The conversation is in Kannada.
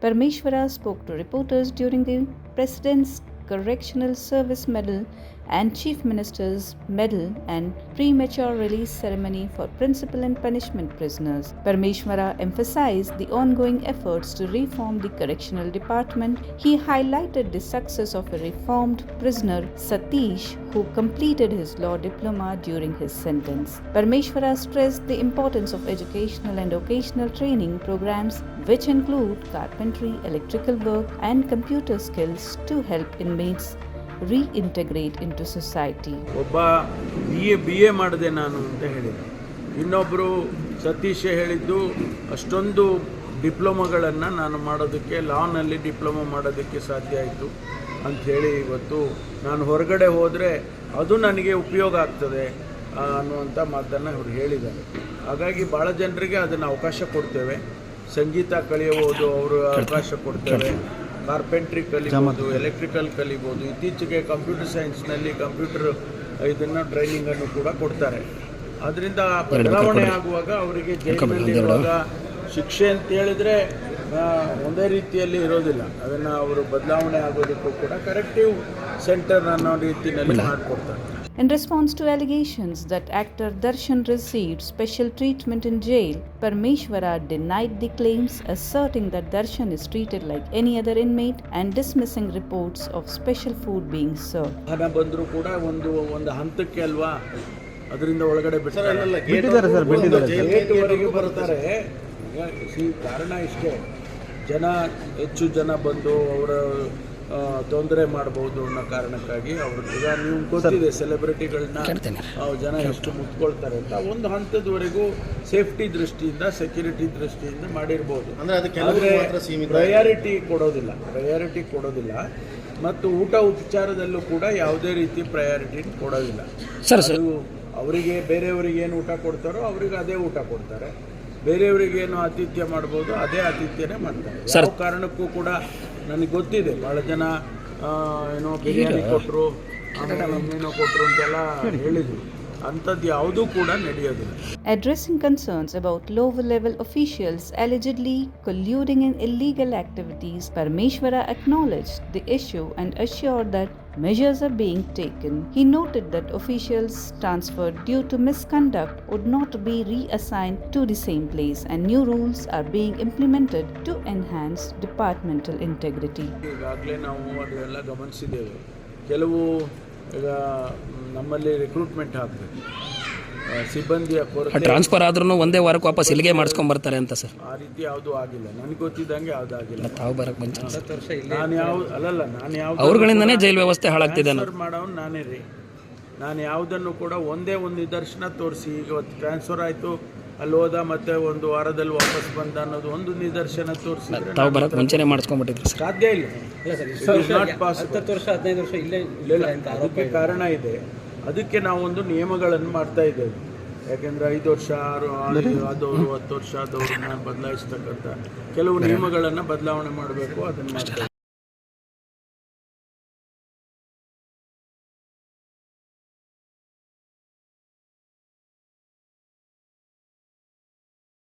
Parmeshwara spoke to reporters during the President's Correctional Service Medal and Chief Minister's Medal and premature release ceremony for principal and punishment prisoners. Parmeshwara emphasized the ongoing efforts to reform the correctional department. He highlighted the success of a reformed prisoner, Satish, who completed his law diploma during his sentence. Parmeshwara stressed the importance of educational and vocational training programs, which include carpentry, electrical work, and computer skills to help inmates reintegrate into society. ಒಬ್ಬ ಬಿ ಎ ಮಾಡಿದೆ ನಾನು ಅಂತ ಹೇಳಿದೆ. ಇನ್ನೊಬ್ಬರು ಸತೀಶ್ ಹೇಳಿದ್ದು ಅಷ್ಟೊಂದು ಡಿಪ್ಲೊಮಾಗಳನ್ನು ನಾನು ಮಾಡೋದಕ್ಕೆ ಲಾನಲ್ಲಿ ಡಿಪ್ಲೊಮಾ ಮಾಡೋದಕ್ಕೆ ಸಾಧ್ಯ ಆಯಿತು ಅಂಥೇಳಿ ಇವತ್ತು ನಾನು ಹೊರಗಡೆ ಹೋದರೆ ಅದು ನನಗೆ ಉಪಯೋಗ ಆಗ್ತದೆ ಅನ್ನುವಂಥ ಮಾತನ್ನು ಅವ್ರು ಹೇಳಿದ್ದಾರೆ. ಹಾಗಾಗಿ ಭಾಳ ಜನರಿಗೆ ಅದನ್ನು ಅವಕಾಶ ಕೊಡ್ತೇವೆ. ಸಂಗೀತ ಕಲಿಯಬಹುದು, ಅವರು ಅವಕಾಶ ಕೊಡ್ತೇವೆ. ಕಾರ್ಪೆಂಟ್ರಿ ಕಲಿಬೋದು, ಎಲೆಕ್ಟ್ರಿಕಲ್ ಕಲಿಬೋದು. ಇತ್ತೀಚೆಗೆ ಕಂಪ್ಯೂಟರ್ ಸೈನ್ಸ್ನಲ್ಲಿ ಕಂಪ್ಯೂಟರ್ ಇದನ್ನು ಟ್ರೈನಿಂಗನ್ನು ಕೂಡ ಕೊಡ್ತಾರೆ. ಅದರಿಂದ ಬದಲಾವಣೆ ಆಗುವಾಗ ಅವರಿಗೆ ಜೈಲಿನಲ್ಲಿರುವಾಗ ಶಿಕ್ಷೆ ಅಂತ ಹೇಳಿದರೆ ಒಂದೇ ರೀತಿಯಲ್ಲಿ ಇರೋದಿಲ್ಲ. ಅದನ್ನು ಅವರು ಬದಲಾವಣೆ ಆಗೋದಕ್ಕೂ ಕೂಡ ಕರೆಕ್ಟಿವ್ ಸೆಂಟರ್ ಅನ್ನೋ ರೀತಿಯಲ್ಲಿ ಮಾಡಿಕೊಡ್ತಾರೆ. In response to allegations that actor Darshan received special treatment in jail, Parmeshwara denied the claims, asserting that Darshan is treated like any other inmate and dismissing reports of special food being served. ಹಣ ಬಂದರೂ ಕೂಡ ಒಂದು ಹಂತಕ್ಕೆ ಅಲ್ವಾ, ಅದರಿಂದ ಒಳಗಡೆ ಬಿಟ್ಟಿದ್ದಾರೆ ಬರ್ತಾರೆ. ಕಾರಣ ಇಷ್ಟೇ, ಹೆಚ್ಚು ಜನ ಬಂದು ಅವರ ತೊಂದರೆ ಮಾಡ್ಬೋದು ಅನ್ನೋ ಕಾರಣಕ್ಕಾಗಿ ಈಗ ನೀವು ಗೊತ್ತಿದೆ ಸೆಲೆಬ್ರಿಟಿಗಳನ್ನ ಜನ ಎಷ್ಟು ಮುತ್ಕೊಳ್ತಾರೆ ಅಂತ. ಒಂದು ಹಂತದವರೆಗೂ ಸೇಫ್ಟಿ ದೃಷ್ಟಿಯಿಂದ, ಸೆಕ್ಯೂರಿಟಿ ದೃಷ್ಟಿಯಿಂದ ಮಾಡಿರ್ಬೋದು. ಆದರೆ ಪ್ರಯಾರಿಟಿ ಕೊಡೋದಿಲ್ಲ ಮತ್ತು ಊಟ ಉಪಚಾರದಲ್ಲೂ ಕೂಡ ಯಾವುದೇ ರೀತಿ ಪ್ರಯಾರಿಟಿ ಕೊಡೋದಿಲ್ಲ. ಅವರಿಗೆ ಬೇರೆಯವರಿಗೆ ಏನು ಊಟ ಕೊಡ್ತಾರೋ ಅವರಿಗೆ ಅದೇ ಊಟ ಕೊಡ್ತಾರೆ. ಬೇರೆಯವರಿಗೇನು ಆತಿಥ್ಯ ಮಾಡ್ಬೋದು ಅದೇ ಆತಿಥ್ಯನೇ ಮಾಡ್ತಾರೆ. ಯಾವ ಕಾರಣಕ್ಕೂ ಕೂಡ ನನಗೆ ಗೊತ್ತಿದೆ, ಭಾಳ ಜನ ಏನೋ ಬಿರಿಯಾನಿ ಕೊಟ್ಟರು, ಏನೋ ಕೊಟ್ಟರು ಅಂತೆಲ್ಲ ಹೇಳಿದರು. ಅಂಥದ್ದು ಯಾವುದೂ ಕೂಡ ನಡೆಯೋದಿಲ್ಲ. Addressing concerns about lower-level officials allegedly colluding in illegal activities, Parmeshwara acknowledged the issue and assured that measures are being taken. He noted that officials transferred due to misconduct would not be reassigned to the same place and new rules are being implemented to enhance departmental integrity. ಈಗಾಗಲೇ ನಾವು ಅದೆಲ್ಲ ಗಮನಿಸಿದ್ದೇವೆ. ಕೆಲವು ಈಗ ನಮ್ಮಲ್ಲಿ ರಿಕ್ರೂಟ್ಮೆಂಟ್ ಆಗಬೇಕು, ಸಿಬ್ಬಂದಿಯ ಕೊರತೆ, ಟ್ರಾನ್ಸ್ಫರ್ ಆದ್ರೂ ಒಂದೇ ವಾರಕ್ಕೆ ವಾಪಸ್ ಇಲ್ಲಿಗೆ ಮಾಡಿಸ್ಕೊಂಡು ಬರ್ತಾರೆ ಅಂತ ಸರ್. ಆ ರೀತಿ ಯಾವುದೂ ಆಗಿಲ್ಲ, ನನಗೆ ಗೊತ್ತಿದ್ದಂಗೆ ಯಾವುದೂ ಆಗಿಲ್ಲ. ತಾವು ಬರಕ್ಕೆ ಮುಂಚೆ ನಾನು ಅವ್ರಗಳಿಂದನೇ ಜೈಲು ವ್ಯವಸ್ಥೆ ಹಾಳಾಗ್ತಿದೆ ಮಾಡೋನು ನಾನೇ ರೀ. ನಾನು ಯಾವುದನ್ನು ಕೂಡ ಒಂದೇ ಒಂದು ನಿದರ್ಶನ ತೋರಿಸಿ, ಈಗ ಟ್ರಾನ್ಸ್ಫರ್ ಆಯಿತು ಅಲ್ಲಿ ಹೋದ ಮತ್ತೆ ಒಂದು ವಾರದಲ್ಲಿ ವಾಪಸ್ ಬಂದ ಅನ್ನೋದು ಒಂದು ನಿದರ್ಶನ ತೋರಿಸಿ ತಾವು ಬರಕ್ಕೆ ಮುಂಚೆನೇ ಮಾಡಿಸ್ಕೊಂಡ್ಬಿಟ್ಟಿದ್ರು. ಸಾಧ್ಯ ಇಲ್ಲ. 10 ವರ್ಷ 15 ವರ್ಷ ಇಲ್ಲೇ ಅದಕ್ಕೆ ಕಾರಣ ಇದೆ. ಅದಕ್ಕೆ ನಾವು ಒಂದು ನಿಯಮಗಳನ್ನು ಮಾಡ್ತಾ ಇದ್ದೇವೆ. ಯಾಕೆಂದರೆ 5 ವರ್ಷ ಆದವರು 10 ವರ್ಷ ಆದವ್ರನ್ನ ಬದಲಾಯಿಸ್ತಕ್ಕಂಥ ಕೆಲವು ನಿಯಮಗಳನ್ನು ಬದಲಾವಣೆ ಮಾಡಬೇಕು, ಅದನ್ನು ಮಾಡ್ತಾ ಇದ್ದೇವೆ.